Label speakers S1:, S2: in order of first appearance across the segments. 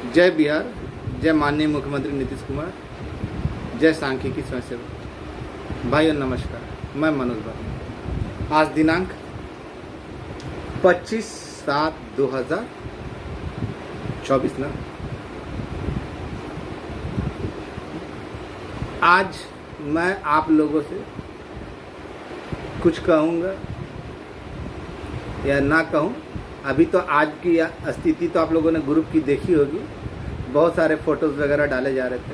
S1: जय बिहार, जय माननीय मुख्यमंत्री नीतीश कुमार, जय सांख्यिकी स्वयंसेवक। भाइयों नमस्कार, मैं मनोज वर्मा। आज दिनांक 25/7/2024 ना। आज मैं आप लोगों से कुछ कहूँगा या ना कहूँ। अभी तो आज की स्थिति तो आप लोगों ने ग्रुप की देखी होगी, बहुत सारे फोटोज़ वगैरह डाले जा रहे थे।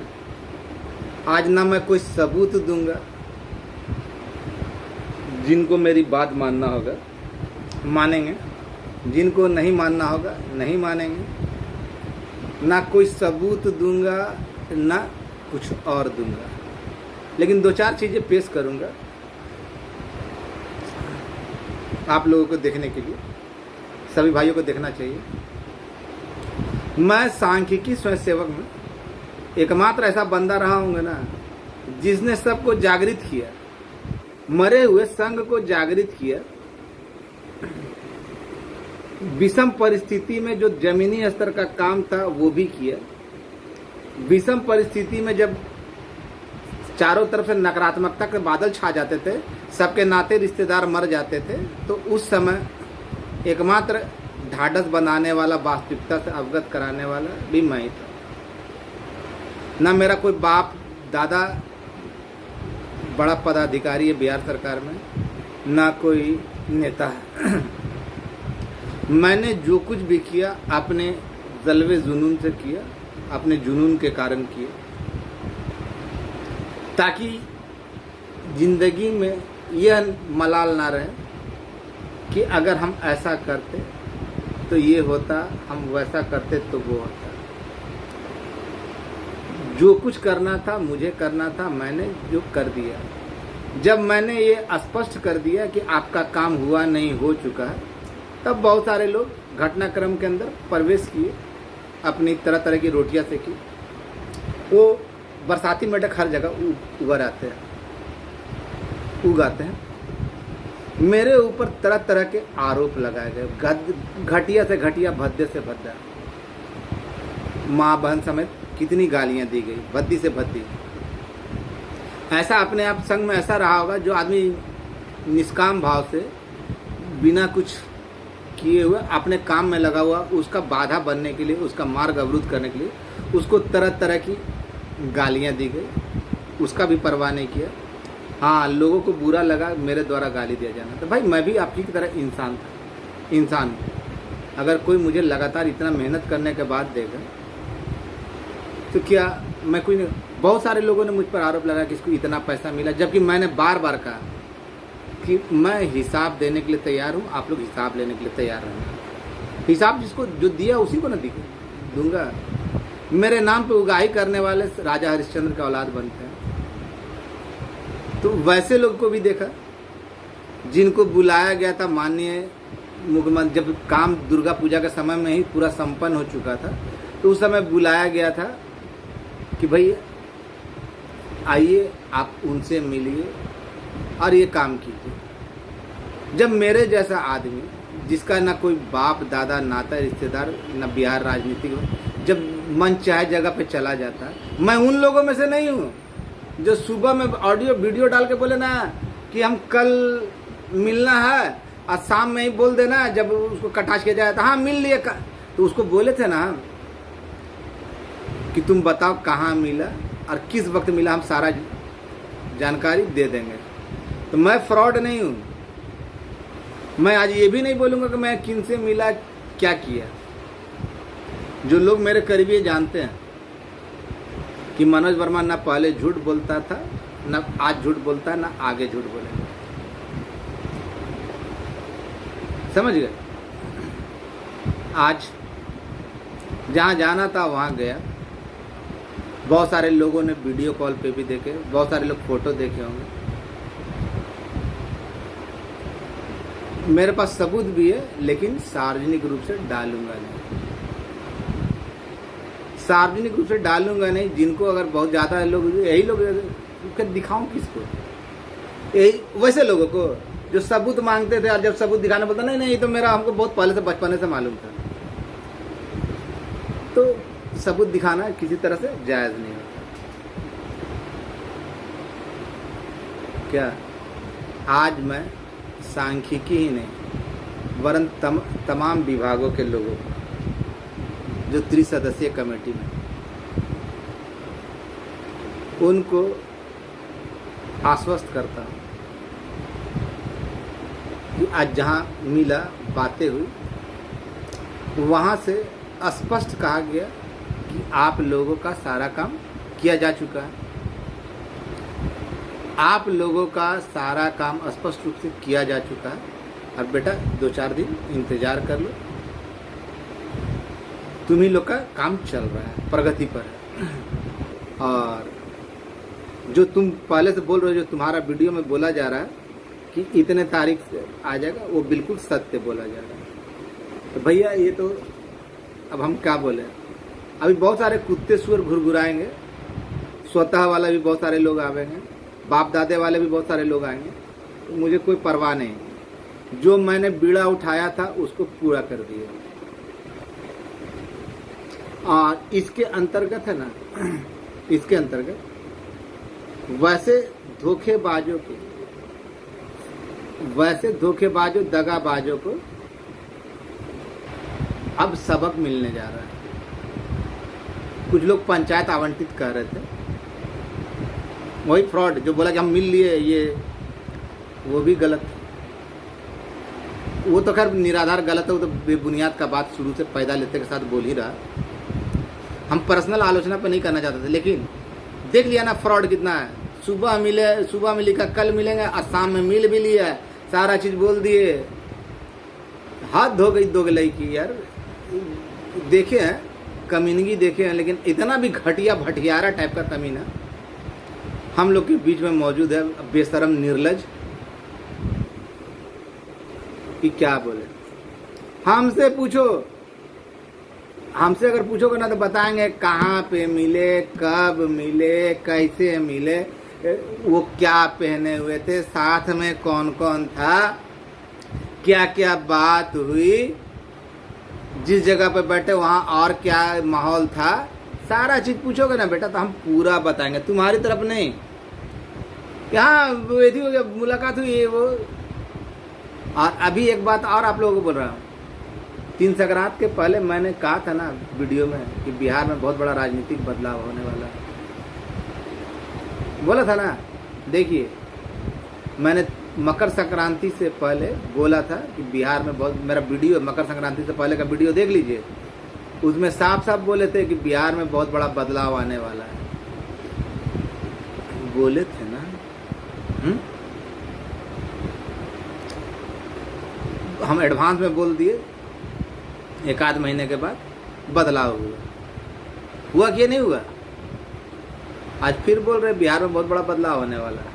S1: आज ना मैं कोई सबूत दूंगा, जिनको मेरी बात मानना होगा मानेंगे, जिनको नहीं मानना होगा नहीं मानेंगे। ना कोई सबूत दूंगा ना कुछ और दूंगा, लेकिन दो चार चीज़ें पेश करूंगा आप लोगों को देखने के लिए। सभी भाइयों को देखना चाहिए। मैं सांख्यिकी स्वयंसेवक में एकमात्र ऐसा बंदा रहा हूँगा ना जिसने सबको जागृत किया, मरे हुए संघ को जागृत किया। विषम परिस्थिति में जो जमीनी स्तर का काम था वो भी किया। विषम परिस्थिति में जब चारों तरफ से नकारात्मकता के बादल छा जाते थे, सबके नाते रिश्तेदार मर जाते थे, तो उस समय एकमात्र ढाढ़स बनाने वाला, वास्तविकता से अवगत कराने वाला भी मैं ही था। ना मेरा कोई बाप दादा बड़ा पदाधिकारी है बिहार सरकार में, ना कोई नेता है। मैंने जो कुछ भी किया अपने जलवे जुनून से किया, अपने जुनून के कारण किया, ताकि जिंदगी में यह मलाल ना रहे कि अगर हम ऐसा करते तो ये होता, हम वैसा करते तो वो होता। जो कुछ करना था मुझे करना था, मैंने जो कर दिया। जब मैंने ये स्पष्ट कर दिया कि आपका काम हुआ नहीं, हो चुका है, तब बहुत सारे लोग घटनाक्रम के अंदर प्रवेश किए, अपनी तरह तरह की रोटियां सेकी। वो बरसाती मेढक हर जगह उगाते हैं। मेरे ऊपर तरह तरह के आरोप लगाए गए, घटिया से घटिया, भद्दे से भद्दा, माँ बहन समेत कितनी गालियां दी गई, भद्दी से भद्दी। ऐसा अपने आप संग में ऐसा रहा होगा जो आदमी निष्काम भाव से बिना कुछ किए हुए अपने काम में लगा हुआ, उसका बाधा बनने के लिए, उसका मार्ग अवरुद्ध करने के लिए उसको तरह तरह की गालियां दी गई, उसका भी परवाह नहीं किया। हाँ, लोगों को बुरा लगा मेरे द्वारा गाली दिया जाना, तो भाई मैं भी आपकी तरह इंसान हूँ। अगर कोई मुझे लगातार इतना मेहनत करने के बाद देगा तो क्या मैं कोई नहीं। बहुत सारे लोगों ने मुझ पर आरोप लगाया कि इसको इतना पैसा मिला, जबकि मैंने बार बार कहा कि मैं हिसाब देने के लिए तैयार हूँ, आप लोग हिसाब लेने के लिए तैयार रहना। हिसाब जिसको जो दिया उसी को ना दूंगा। मेरे नाम पे उगाही करने वाले राजा हरिश्चंद्र का औलाद बनते हैं, तो वैसे लोग को भी देखा जिनको बुलाया गया था माननीय मुख्यमंत्री। जब काम दुर्गा पूजा के समय में ही पूरा संपन्न हो चुका था, तो उस समय बुलाया गया था कि भाई आइए आप उनसे मिलिए और ये काम कीजिए। जब मेरे जैसा आदमी, जिसका ना कोई बाप दादा नाता रिश्तेदार, ना बिहार राजनीति में, जब मन चाहे जगह पे चला जाता है, मैं उन लोगों में से नहीं हूँ जो सुबह में ऑडियो वीडियो डाल के बोले ना कि हम कल मिलना है, और शाम में ही बोल देना जब उसको कटाश किया जाए तो हाँ मिल लिए। तो उसको बोले थे ना कि तुम बताओ कहाँ मिला और किस वक्त मिला, हम सारा जानकारी दे देंगे। तो मैं फ्रॉड नहीं हूँ। मैं आज ये भी नहीं बोलूँगा कि मैं किन से मिला, क्या किया। जो लोग मेरे करीबी जानते हैं कि मनोज वर्मा ना पहले झूठ बोलता था, ना आज झूठ बोलता है, ना आगे झूठ बोलेगा। समझ गए। आज जहाँ जाना था वहाँ गया। बहुत सारे लोगों ने वीडियो कॉल पे भी देखे, बहुत सारे लोग फोटो देखे होंगे। मेरे पास सबूत भी है, लेकिन सार्वजनिक रूप से डालूंगा नहीं। सार्वजनिक रूप से डालूंगा नहीं। जिनको अगर बहुत ज़्यादा लोग, यही लोग दिखाऊं किसको? यही वैसे लोगों को जो सबूत मांगते थे और जब सबूत दिखाने बोलता नहीं नहीं, ये तो मेरा, हमको बहुत पहले से, बचपने से मालूम था। तो सबूत दिखाना किसी तरह से जायज़ नहीं होता। क्या आज मैं सांख्यिकी ही नहीं वरन तमाम विभागों के लोगों को जो त्रिसदस्यीय कमेटी में, उनको आश्वस्त करता हूँ कि आज जहाँ मिला, बातें हुई, वहाँ से स्पष्ट कहा गया कि आप लोगों का सारा काम किया जा चुका है। आप लोगों का सारा काम स्पष्ट रूप से किया जा चुका है। अब बेटा 2-4 दिन इंतज़ार कर लो, तुम्ही लोग का काम चल रहा है, प्रगति पर है। और जो तुम पहले से बोल रहे हो, जो तुम्हारा वीडियो में बोला जा रहा है कि इतने तारीख से आ जाएगा, वो बिल्कुल सत्य बोला जा रहा है। तो भैया ये तो अब हम क्या बोले, अभी बहुत सारे कुत्ते सुअर घुरघुराएंगे, स्वतः वाला भी बहुत सारे लोग आवेंगे, बाप दादे वाले भी बहुत सारे लोग आएंगे। तो मुझे कोई परवाह नहीं, जो मैंने बीड़ा उठाया था उसको पूरा कर दिया। और इसके अंतर्गत है ना, इसके अंतर्गत वैसे धोखेबाजों दगाबाजों को अब सबक मिलने जा रहा है। कुछ लोग पंचायत आवंटित कर रहे थे, वही फ्रॉड जो बोला कि हम मिल लिए, ये वो भी गलत है। वो तो खैर निराधार गलत है, वो तो बेबुनियाद का बात शुरू से पैदा लेते के साथ बोल ही रहा। हम पर्सनल आलोचना पर नहीं करना चाहते थे, लेकिन देख लिया ना फ्रॉड कितना है। सुबह में लिखा कल मिलेंगे, और शाम में मिल भी लिया, सारा चीज़ बोल दिए। हाथ धो गई दोगलई की यार। देखे हैं कमीनगी, देखे हैं, लेकिन इतना भी घटिया भटियारा टाइप का कमीना हम लोग के बीच में मौजूद है। बेशरम निर्लज कि क्या बोले। हमसे पूछो, हमसे अगर पूछोगे ना तो बताएंगे कहाँ पे मिले, कब मिले, कैसे मिले, वो क्या पहने हुए थे, साथ में कौन कौन था, क्या क्या बात हुई, जिस जगह पे बैठे वहाँ और क्या माहौल था, सारा चीज़ पूछोगे ना बेटा तो हम पूरा बताएंगे। तुम्हारी तरफ नहीं, यहाँ वेदी हो गया, मुलाकात हुई, ये वो। और अभी एक बात और आप लोगों को बोल रहा हूँ, 3 संक्रांत के पहले मैंने कहा था ना वीडियो में कि बिहार में बहुत बड़ा राजनीतिक बदलाव होने वाला है, बोला था ना। देखिए मैंने मकर संक्रांति से पहले बोला था कि बिहार में बहुत, मेरा वीडियो मकर संक्रांति से पहले का वीडियो देख लीजिए, उसमें साफ साफ बोले थे कि बिहार में बहुत बड़ा बदलाव आने वाला है। बोले थे ना। हम एडवांस में बोल दिए, 1-आध महीने के बाद बदलाव हुआ कि नहीं हुआ? आज फिर बोल रहे बिहार में बहुत बड़ा बदलाव होने वाला है।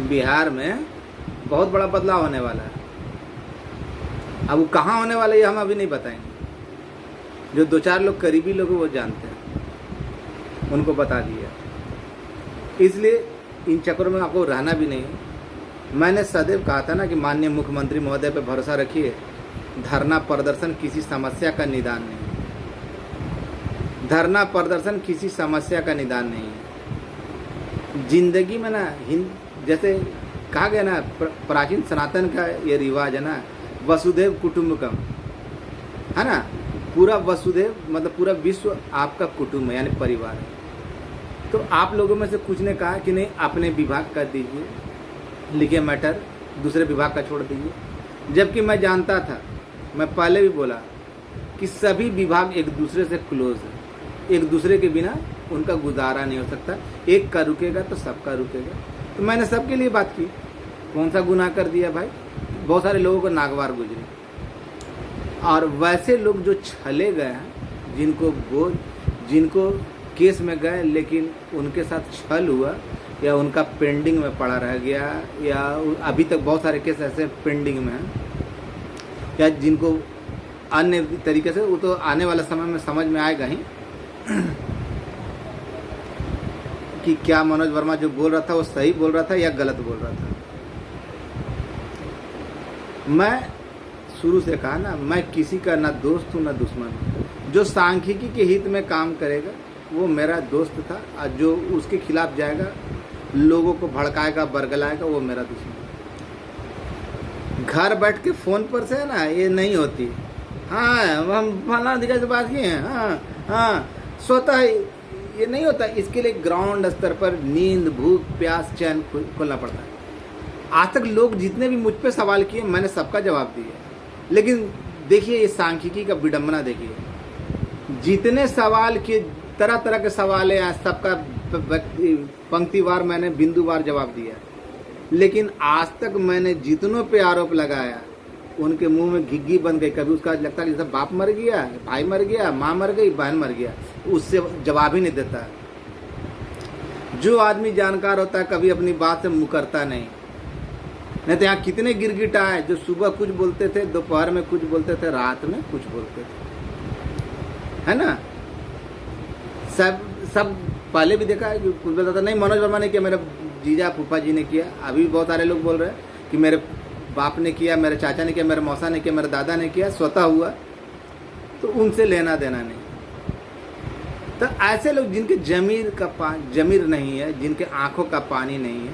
S1: बिहार में बहुत बड़ा बदलाव होने वाला है। अब वो कहाँ होने वाला है ये हम अभी नहीं बताएंगे। जो 2-4 लोग करीबी लोग वो जानते हैं, उनको बता दिया। इसलिए इन चक्करों में आपको रहना भी नहीं है। मैंने सदैव कहा था ना कि माननीय मुख्यमंत्री महोदय पे भरोसा रखिए, धरना प्रदर्शन किसी समस्या का निदान नहीं है। धरना प्रदर्शन किसी समस्या का निदान नहीं है। जिंदगी में ना जैसे कहा गया ना, प्राचीन सनातन का ये रिवाज है ना, वसुधैव कुटुंबकम, है ना। पूरा वसुधैव मतलब पूरा विश्व आपका कुटुंब है, यानी परिवार है। तो आप लोगों में से कुछ ने कहा कि नहीं अपने विभाग कर दीजिए, लिखे मैटर दूसरे विभाग का छोड़ दीजिए। जबकि मैं जानता था, मैं पहले भी बोला कि सभी विभाग एक दूसरे से क्लोज है, एक दूसरे के बिना उनका गुजारा नहीं हो सकता। एक का रुकेगा तो सबका रुकेगा। तो मैंने सबके लिए बात की। कौन सा गुनाह कर दिया भाई? बहुत सारे लोगों को नागवार गुजरी। और वैसे लोग जो छले गए हैं, जिनको केस में गए लेकिन उनके साथ छल हुआ या उनका पेंडिंग में पड़ा रह गया, या अभी तक बहुत सारे केस ऐसे पेंडिंग में हैं, या जिनको अन्य तरीके से, वो तो आने वाला समय में समझ में आएगा ही कि क्या मनोज वर्मा जो बोल रहा था वो सही बोल रहा था या गलत बोल रहा था। मैं शुरू से कहा ना, मैं किसी का ना दोस्त हूँ ना दुश्मन हूँ। जो सांख्यिकी के हित में काम करेगा वो मेरा दोस्त था, और जो उसके खिलाफ जाएगा, लोगों को भड़काएगा, बरगलाएगा, वो मेरा दुश्मन। घर बैठ के फ़ोन पर से ना ये नहीं होती। हाँ हम फलाना दिखा से बात किए हैं, हाँ हाँ स्वतः ये नहीं होता। इसके लिए ग्राउंड स्तर पर नींद, भूख, प्यास, चैन खोलना पड़ता है। आज तक लोग जितने भी मुझ पे सवाल किए मैंने सबका जवाब दिया, लेकिन देखिए ये सांख्यिकी का विडंबना देखिए। जितने सवाल किए, तरह तरह के सवाल हैं, सबका पंक्तिवार मैंने बिंदुवार जवाब दिया, लेकिन आज तक मैंने जितनों पे आरोप लगाया उनके मुंह में घिग्गी बन गई। कभी उसका लगता है जैसे बाप मर गया, भाई मर गया, माँ मर गई, बहन मर गया, उससे जवाब ही नहीं देता। जो आदमी जानकार होता है कभी अपनी बात से मुकरता नहीं तो यहाँ कितने गिरगिट आए जो सुबह कुछ बोलते थे, दोपहर में कुछ बोलते थे, रात में कुछ बोलते थे, है ना। सब पहले भी देखा है कि कुछ बोलता था, नहीं मनोज वर्मा ने किया, मेरे जीजा फूफा जी ने किया। अभी बहुत सारे लोग बोल रहे हैं कि मेरे बाप ने किया, मेरे चाचा ने किया, मेरे मौसा ने किया, मेरे दादा ने किया, स्वतः हुआ, तो उनसे लेना देना नहीं। तो ऐसे लोग जिनके जमीर नहीं है, जिनके आंखों का पानी नहीं है,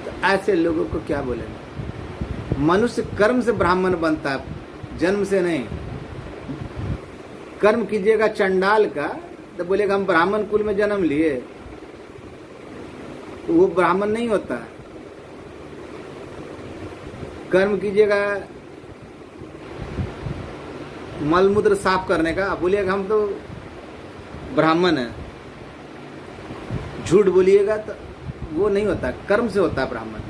S1: तो ऐसे लोगों को क्या बोलेंगे। मनुष्य कर्म से ब्राह्मण बनता है, जन्म से नहीं। कर्म कीजिएगा चंडाल का तो बोलेगा हम ब्राह्मण कुल में जन्म लिए, तो वो ब्राह्मण नहीं होता। कर्म कीजिएगा मलमूत्र साफ करने का, बोलिएगा हम तो ब्राह्मण है। झूठ बोलिएगा तो वो नहीं होता, कर्म से होता है ब्राह्मण।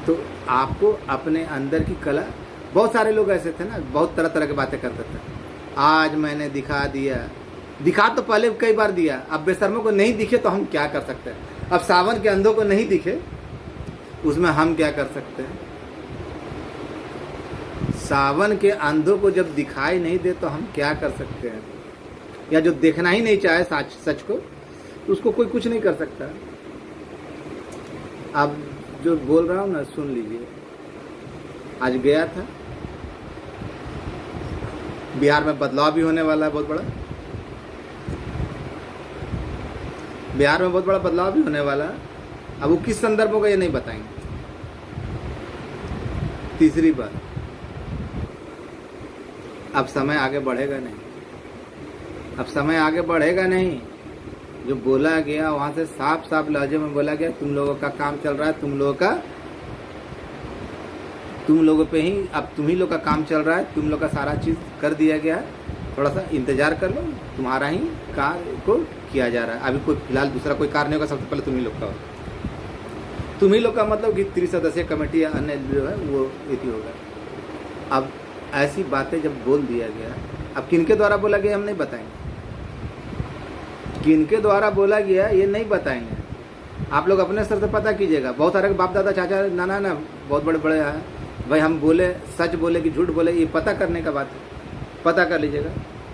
S1: तो आपको अपने अंदर की कला, बहुत सारे लोग ऐसे थे ना, बहुत तरह तरह की बातें करते थे। आज मैंने दिखा तो पहले कई बार दिया, अब बेशर्मों को नहीं दिखे तो हम क्या कर सकते हैं। अब सावन के अंधों को नहीं दिखे, उसमें हम क्या कर सकते हैं। सावन के अंधों को जब दिखाई नहीं दे तो हम क्या कर सकते हैं, या जो देखना ही नहीं चाहे सच को, तो उसको कोई कुछ नहीं कर सकता। अब जो बोल रहा हूँ ना, सुन लीजिए। आज गया था, बिहार में बदलाव भी होने वाला है बहुत बड़ा। बिहार में बहुत बड़ा बदलाव भी होने वाला है। अब वो किस संदर्भ होगा ये नहीं बताएंगे। तीसरी बात, अब समय आगे बढ़ेगा नहीं, अब समय आगे बढ़ेगा नहीं। जो बोला गया वहां से साफ साफ लहजे में बोला गया, तुम लोगों का काम चल रहा है, तुम लोगों पे ही, अब तुम ही लोग का काम चल रहा है, तुम लोग का सारा चीज कर दिया गया है, थोड़ा सा इंतजार कर लो, तुम्हारा ही कार्य को किया जा रहा है। अभी कोई फिलहाल दूसरा कोई कार्य नहीं होगा, सबसे पहले तुम ही लोग का होगा। तुम ही लोग का मतलब कि 3 सदस्यीय कमेटी या अन्य जो है वो इति होगा। अब ऐसी बातें जब बोल दिया गया, अब किनके द्वारा बोला गया हम नहीं बताएंगे, किनके द्वारा बोला गया ये नहीं बताएंगे। आप लोग अपने स्तर से पता कीजिएगा। बहुत सारे बाप दादा चाचा नाना ना बहुत बड़े बड़े हैं भाई, हम बोले सच बोले कि झूठ बोले, ये पता करने का बात है, पता कर लीजिएगा।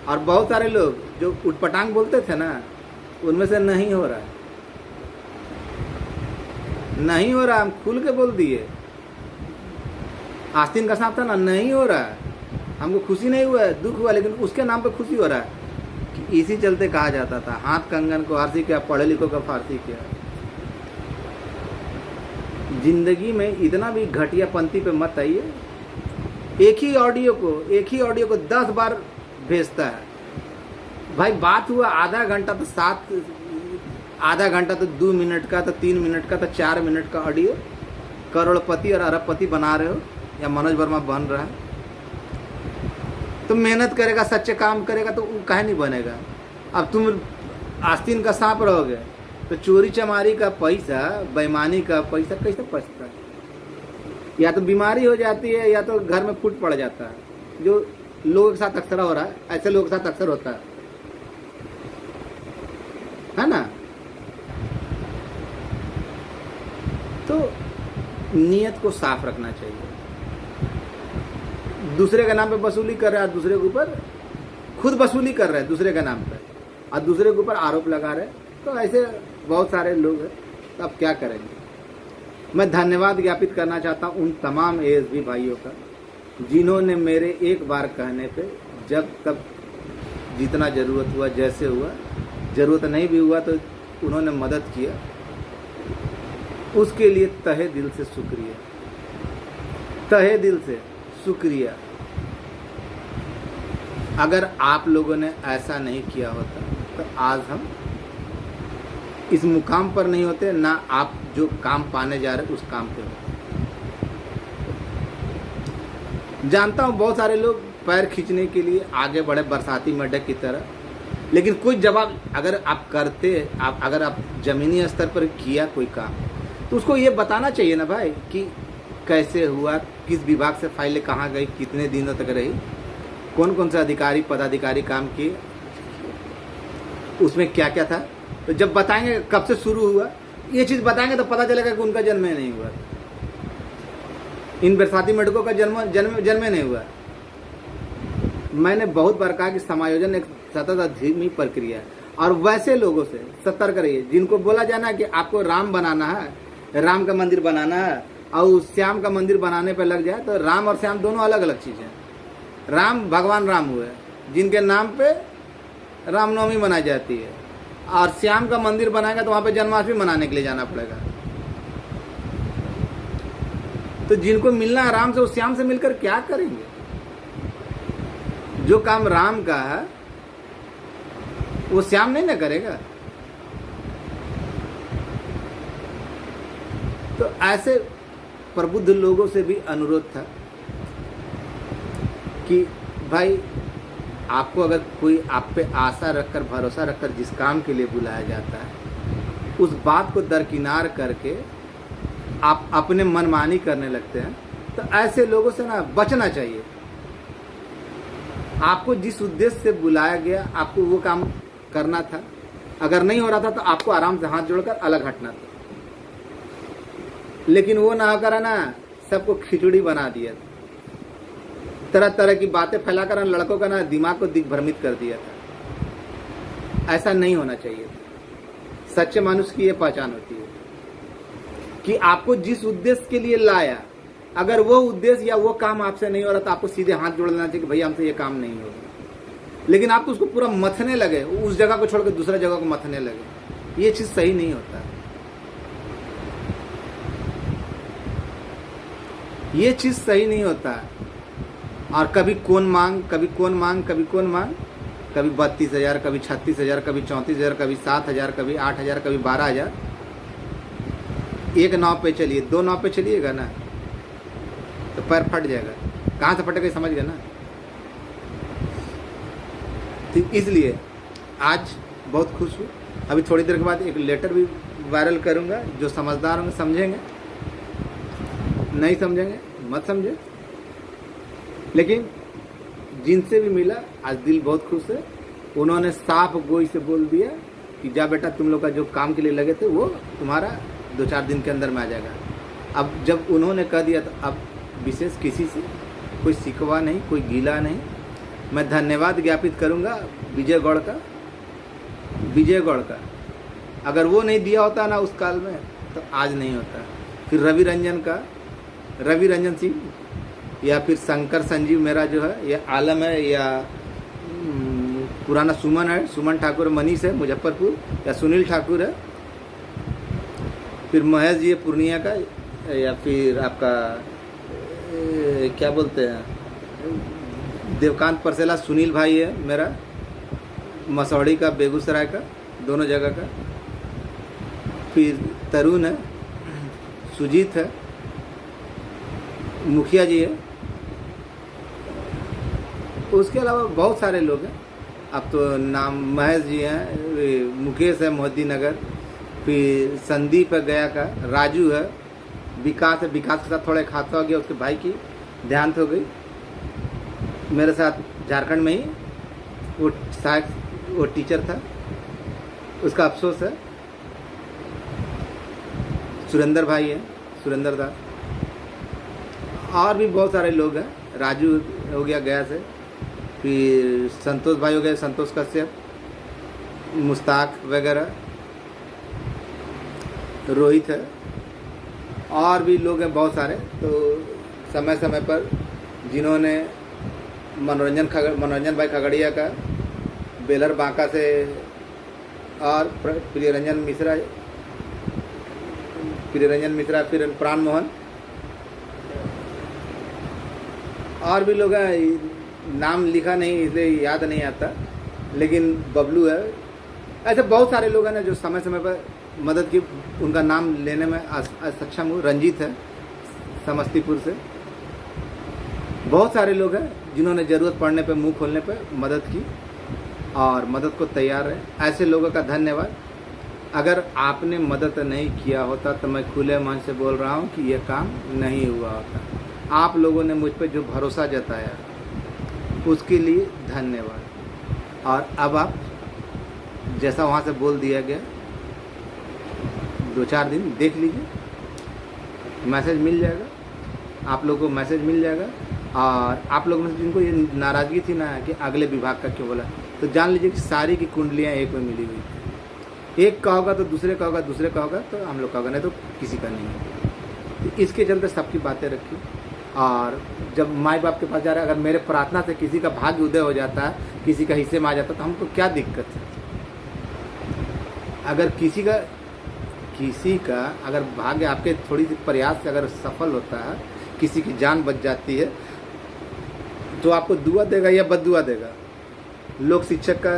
S1: और बहुत सारे लोग जो उटपटांग बोलते थे ना, उनमें से नहीं हो रहा है, नहीं हो रहा। हम खुल के बोल दिए। आस्तीन का सांप था ना, नहीं हो रहा है। हमको खुशी नहीं हुआ है, दुख हुआ, लेकिन उसके नाम पे खुशी हो रहा है कि इसी चलते कहा जाता था हाथ कंगन को आरसी किया, पढ़े लिखो का फारसी किया। जिंदगी में इतना भी घटिया पंक्ति पे मत आइए। एक ही ऑडियो को 10 बार भेजता है भाई। बात हुआ आधा घंटा तो आधा घंटा तो 2 मिनट का, तो 3 मिनट का, तो 4 मिनट का ऑडियो। करोड़पति और अरबपति बना रहे हो, या मनोज वर्मा बन रहा है। तो मेहनत करेगा, सच्चे काम करेगा तो वो काहे नहीं बनेगा। अब तुम आस्तीन का सांप रहोगे तो चोरी चमारी का पैसा, बेईमानी का पैसा कैसे पचता है। या तो बीमारी हो जाती है, या तो घर में फूट पड़ जाता है, जो लोगों के साथ अक्सर हो रहा है। ऐसे लोगों के साथ अक्सर होता है ना। तो नीयत को साफ रखना चाहिए। दूसरे के नाम पे वसूली कर रहा है, दूसरे के ऊपर खुद वसूली कर रहा है दूसरे के नाम पे, और दूसरे के ऊपर आरोप लगा रहे हैं। तो ऐसे बहुत सारे लोग हैं, तो अब क्या करेंगे। मैं धन्यवाद ज्ञापित करना चाहता हूँ उन तमाम एएसबी भाइयों का जिन्होंने मेरे एक बार कहने पे जब तक जितना ज़रूरत हुआ, जैसे हुआ, ज़रूरत नहीं भी हुआ तो उन्होंने मदद किया, उसके लिए तहे दिल से शुक्रिया, तहे दिल से शुक्रिया। अगर आप लोगों ने ऐसा नहीं किया होता तो आज हम इस मुकाम पर नहीं होते, ना आप जो काम पाने जा रहे उस काम पे होते। जानता हूँ बहुत सारे लोग पैर खींचने के लिए आगे बढ़े बरसाती मेढक की तरह, लेकिन कोई जवाब अगर आप करते, अगर आप ज़मीनी स्तर पर किया कोई काम तो उसको ये बताना चाहिए ना भाई कि कैसे हुआ, किस विभाग से फाइलें कहाँ गई, कितने दिनों तक रही, कौन कौन से अधिकारी पदाधिकारी काम किए, उसमें क्या क्या था। तो जब बताएंगे कब से शुरू हुआ, ये चीज़ बताएंगे तो पता चलेगा कि उनका जन्म ही नहीं हुआ, इन बरसाती मेढकों का जन्म नहीं हुआ। मैंने बहुत बार कहा कि समायोजन एक सतत धीमी प्रक्रिया है, और वैसे लोगों से सतर्क रहिए जिनको बोला जाना है कि आपको राम बनाना है, राम का मंदिर बनाना है, और उस श्याम का मंदिर बनाने पर लग जाए तो राम और श्याम दोनों अलग अलग चीज़ें हैं। राम भगवान राम हुए जिनके नाम पे रामनवमी मनाई जाती है, और श्याम का मंदिर बनाएगा तो वहाँ पे जन्माष्टमी मनाने के लिए जाना पड़ेगा। तो जिनको मिलना है राम से, उस श्याम से मिलकर क्या करेंगे? जो काम राम का है वो श्याम नहीं ना करेगा। तो ऐसे प्रबुद्ध लोगों से भी अनुरोध था कि भाई आपको अगर कोई आप पे आशा रखकर, भरोसा रखकर जिस काम के लिए बुलाया जाता है, उस बात को दरकिनार करके आप अपने मनमानी करने लगते हैं, तो ऐसे लोगों से ना बचना चाहिए। आपको जिस उद्देश्य से बुलाया गया, आपको वो काम करना था, अगर नहीं हो रहा था तो आपको आराम से हाथ जोड़कर अलग हटना था, लेकिन वो ना करा ना, सबको खिचड़ी बना दिया था, तरह तरह की बातें फैलाकर लड़कों का ना दिमाग को दिग्भ्रमित कर दिया था। ऐसा नहीं होना चाहिए। सच्चे मनुष्य की ये पहचान होती है कि आपको जिस उद्देश्य के लिए लाया, अगर वो उद्देश्य या वो काम आपसे नहीं हो रहा तो आपको सीधे हाथ जोड़ लेना चाहिए कि भैया हमसे ये काम नहीं होगा। लेकिन आप तो उसको पूरा मथने लगे, उस जगह को छोड़कर दूसरा जगह को मथने लगे, ये चीज सही नहीं होता। ये चीज सही नहीं होता। और कभी कौन मांग, कभी कौन मांग, कभी कौन मांग, कभी 32,000, कभी 36,000, कभी 34,000, कभी 7,000, कभी 8,000, कभी 12,000। एक नाव पे चलिए, दो नाव पे चलिएगा ना तो पैर फट जाएगा। कहाँ से फटेगा समझ गए ना। तो इसलिए आज बहुत खुश हूँ। अभी थोड़ी देर के बाद एक लेटर भी वायरल करूँगा, जो समझदार होंगे समझेंगे, नहीं समझेंगे मत समझे। लेकिन जिनसे भी मिला आज दिल बहुत खुश है। उन्होंने साफ गोई से बोल दिया कि जा बेटा, तुम लोग का जो काम के लिए लगे थे वो तुम्हारा 2-4 दिन के अंदर में आ जाएगा। अब जब उन्होंने कह दिया तो अब विशेष किसी से कोई शिकवा नहीं, कोई गीला नहीं। मैं धन्यवाद ज्ञापित करूंगा विजय गौड़ का। अगर वो नहीं दिया होता ना उस काल में तो आज नहीं होता। फिर रवि रंजन सिंह या फिर शंकर संजीव मेरा जो है, या आलम है, या पुराना सुमन है, सुमन ठाकुर, मनीष है मुजफ्फरपुर, या सुनील ठाकुर है, फिर महेश जी है पूर्णिया का, या फिर आपका क्या बोलते हैं देवकांत परसेला सुनील भाई है मेरा, मसौड़ी का, बेगूसराय का, दोनों जगह का, फिर तरुण है, सुजीत है, मुखिया जी है, उसके अलावा बहुत सारे लोग हैं। अब तो नाम महेश जी हैं, मुकेश है मोहद्दीनगर, फिर संदीप है गया का, राजू है, विकास है, विकास के साथ थोड़ा एक हादसा हो गया, उसके भाई की देहांत हो गई मेरे साथ झारखंड में ही। वो शायद वो टीचर था, उसका अफसोस है। सुरेंद्र भाई है, सुरेंद्र दास, और भी बहुत सारे लोग हैं। राजू हो गया गया से, फिर संतोष भाई हो गए, संतोष कश्यप, मुश्ताक वगैरह, रोहित है, और भी लोग हैं बहुत सारे, तो समय समय पर जिन्होंने मनोरंजन भाई खगड़िया का, बेलर बांका से, और प्रियरंजन मिश्रा, फिर प्राण मोहन, और भी लोग हैं, नाम लिखा नहीं इसलिए याद नहीं आता, लेकिन बबलू है। ऐसे बहुत सारे लोग हैं ना जो समय समय पर मदद की, उनका नाम लेने में सक्षम हूँ। रंजीत है समस्तीपुर से। बहुत सारे लोग हैं जिन्होंने ज़रूरत पड़ने पे, मुंह खोलने पे मदद की और मदद को तैयार है। ऐसे लोगों का धन्यवाद। अगर आपने मदद नहीं किया होता तो मैं खुले मन से बोल रहा हूँ कि यह काम नहीं हुआ होता। आप लोगों ने मुझ पर जो भरोसा जताया उसके लिए धन्यवाद। और अब आप जैसा वहाँ से बोल दिया गया, 2-4 दिन देख लीजिए, मैसेज मिल जाएगा, आप लोगों को मैसेज मिल जाएगा। और आप लोगों में जिनको ये नाराज़गी थी ना कि अगले विभाग का क्यों बोला, तो जान लीजिए कि सारी की कुंडलियाँ एक में मिली हुई थी। एक का होगा तो दूसरे का होगा, दूसरे का होगा तो हम लोग का होगा, नहीं तो किसी का नहीं होगा। तो इसके चलते सबकी बातें रखी। और जब माई बाप के पास जा रहा है, अगर मेरे प्रार्थना से किसी का भाग्य उदय हो जाता है, किसी का हिस्से में आ जाता है, तो हमको क्या दिक्कत है। अगर किसी का अगर भाग्य आपके थोड़ी सी प्रयास से अगर सफल होता है, किसी की जान बच जाती है, तो आपको दुआ देगा या बद्दुआ देगा। लोक शिक्षक का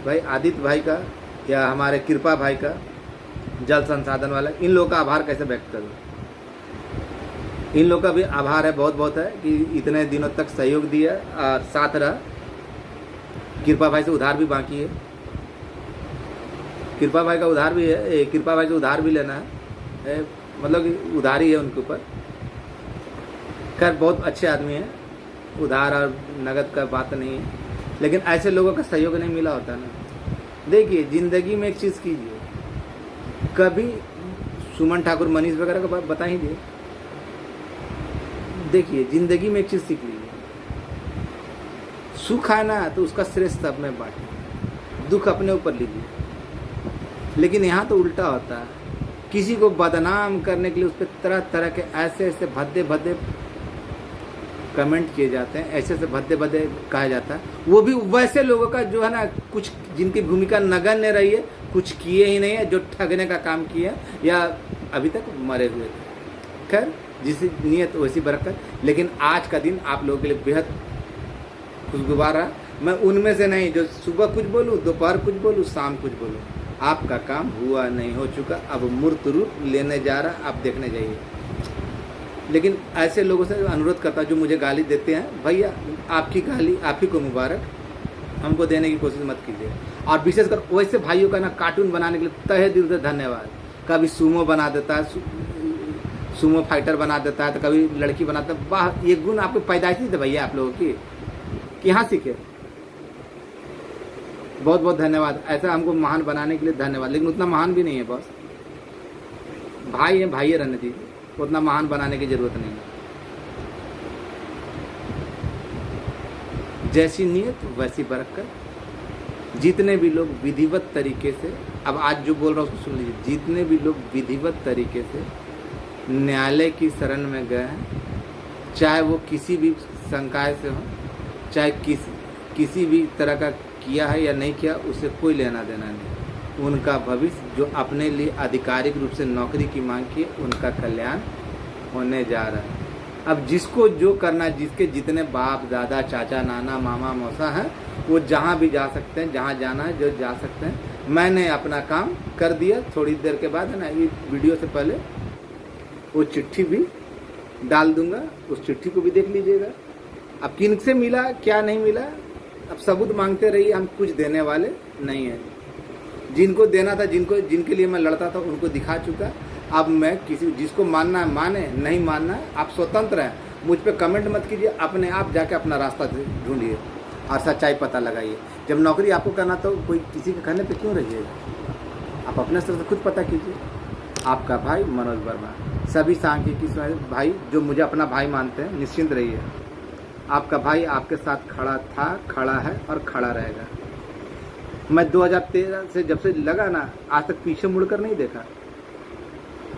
S1: भाई आदित्य भाई का या हमारे कृपा भाई का, जल संसाधन वाला, इन लोगों का आभार कैसे व्यक्त करूँ। इन लोगों का भी आभार है, बहुत बहुत है कि इतने दिनों तक सहयोग दिया और साथ रहा। कृपा भाई से उधार भी बाकी है, कृपा भाई का उधार भी है, कृपा भाई से उधार भी लेना है, मतलब उधारी है उनके ऊपर। खैर बहुत अच्छे आदमी हैं, उधार और नगद का बात नहीं है, लेकिन ऐसे लोगों का सहयोग नहीं मिला होता ना। देखिए ज़िंदगी में एक चीज़ कीजिए, कभी सुमन ठाकुर, मनीष वगैरह का बता ही दिए। देखिए ज़िंदगी में एक चीज़ सीख लीजिए, सुख है ना तो उसका श्रेष्ठ सब में बांटिए, दुख अपने ऊपर लीजिए। लेकिन यहाँ तो उल्टा होता है, किसी को बदनाम करने के लिए उस पर तरह तरह के ऐसे भद्दे भद्दे कमेंट किए जाते हैं, ऐसे भद्दे भद्दे कहा जाता है। वो भी वैसे लोगों का जो है ना, कुछ जिनकी भूमिका नगण्य रही है, कुछ किए ही नहीं है, जो ठगने का काम किया या अभी तक मरे हुए थे। खैर जिस नीयत वैसी बरकत। लेकिन आज का दिन आप लोगों के लिए बेहद खुशगवार रहा। मैं उनमें से नहीं जो सुबह कुछ बोलूँ, दोपहर कुछ बोलूँ, शाम कुछ बोलूँ। आपका काम हुआ नहीं, हो चुका, अब मूर्त रूप लेने जा रहा, आप देखने जाइए। लेकिन ऐसे लोगों से अनुरोध करता जो मुझे गाली देते हैं, भैया आपकी गाली आप ही को मुबारक, हमको देने की कोशिश मत कीजिए। और विशेषकर वैसे भाइयों का ना कार्टून बनाने के लिए तहे दिल से धन्यवाद। कभी सूमो बना देता है, सूमो फाइटर बना देता है, तो कभी लड़की बनाता है। वाह, ये गुण आपको पैदाइशी थे भैया आप लोगों की, यहाँ सीखे। बहुत बहुत धन्यवाद। ऐसा हमको महान बनाने के लिए धन्यवाद। लेकिन उतना महान भी नहीं है बॉस, भाई है, भाई रहने दीजिए, उतना महान बनाने की जरूरत नहीं है। जैसी नीयत वैसी बरकत। जितने भी लोग विधिवत तरीके से, अब आज जो बोल रहा हूँ उसको सुन लीजिए, जितने भी लोग विधिवत तरीके से न्यायालय की शरण में गए हैं, चाहे वो किसी भी संकाय से हो, चाहे किसी भी तरह का किया है या नहीं किया, उससे कोई लेना देना नहीं। उनका भविष्य जो अपने लिए आधिकारिक रूप से नौकरी की मांग की, उनका कल्याण होने जा रहा है। अब जिसको जो करना है, जिसके जितने बाप दादा चाचा नाना मामा मौसा हैं, वो जहाँ भी जा सकते हैं, जहाँ जाना है जो जा सकते हैं। मैंने अपना काम कर दिया। थोड़ी देर के बाद है ना, ये वीडियो से पहले वो चिट्ठी भी डाल दूंगा, उस चिट्ठी को भी देख लीजिएगा। अब किन से मिला क्या नहीं मिला, अब सबूत मांगते रहिए, हम कुछ देने वाले नहीं हैं। जिनको देना था, जिनके लिए मैं लड़ता था, उनको दिखा चुका। अब मैं जिसको मानना है माने, नहीं मानना है आप स्वतंत्र हैं। मुझ पे कमेंट मत कीजिए, अपने आप जाके अपना रास्ता ढूंढिए और सच्चाई पता लगाइए। जब नौकरी आपको करना तो कोई किसी के कहने पे क्यों रहिएगा, आप अपने स्तर से खुद पता कीजिए। आपका भाई मनोज वर्मा। सभी सांख्यिकी भाई जो मुझे अपना भाई मानते हैं, निश्चिंत रहिए। आपका भाई आपके साथ खड़ा था, खड़ा है और खड़ा रहेगा। मैं 2013 से जब से लगा ना, आज तक पीछे मुड़कर नहीं देखा।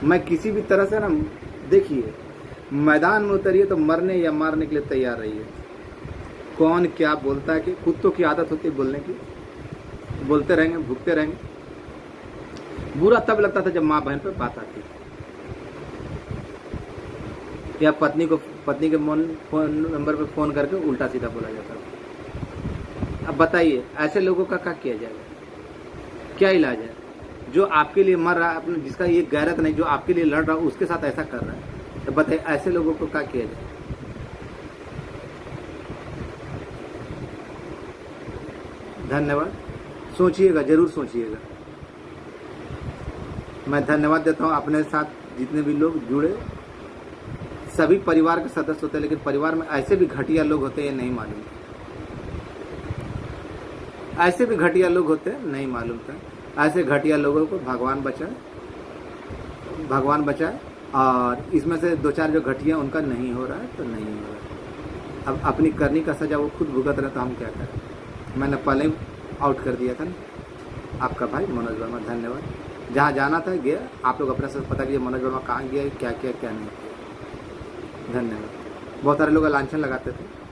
S1: मैं किसी भी तरह से ना, देखिए, मैदान में उतरिए तो मरने या मारने के लिए तैयार रहिए। कौन क्या बोलता है कि कुत्तों की आदत होती है बोलने की, बोलते रहेंगे, भुगते रहेंगे। बुरा तब लगता था जब माँ बहन पे बात आती या पत्नी के फोन नंबर पे फ़ोन करके उल्टा सीधा बोला जाता था। अब बताइए ऐसे लोगों का क्या किया जाएगा, क्या इलाज है? जो आपके लिए मर रहा है, अपने जिसका ये गैरत नहीं, जो आपके लिए लड़ रहा है, उसके साथ ऐसा कर रहा है, तो बताइए ऐसे लोगों को क्या किया जाए? धन्यवाद, सोचिएगा, जरूर सोचिएगा। मैं धन्यवाद देता हूँ अपने साथ जितने भी लोग जुड़े। सभी परिवार के सदस्य होते हैं, लेकिन परिवार में ऐसे भी घटिया लोग होते हैं नहीं मालूम, ऐसे भी घटिया लोग होते हैं नहीं मालूम था। ऐसे घटिया लोगों को भगवान बचाए, भगवान बचाए। और इसमें से दो चार जो घटिया उनका नहीं हो रहा है तो नहीं हो रहा है। अब अपनी करनी का सजा वो खुद भुगत रहे तो हम क्या करें? मैंने पहले ही आउट कर दिया था ना। आपका भाई मनोज वर्मा, धन्यवाद। जहाँ जाना था गया, आप लोग अपने से पता कीजिए मनोज वर्मा कहाँ गया, क्या किया क्या नहीं किया। धन्यवाद। बहुत सारे लोग लांछन लगाते थे।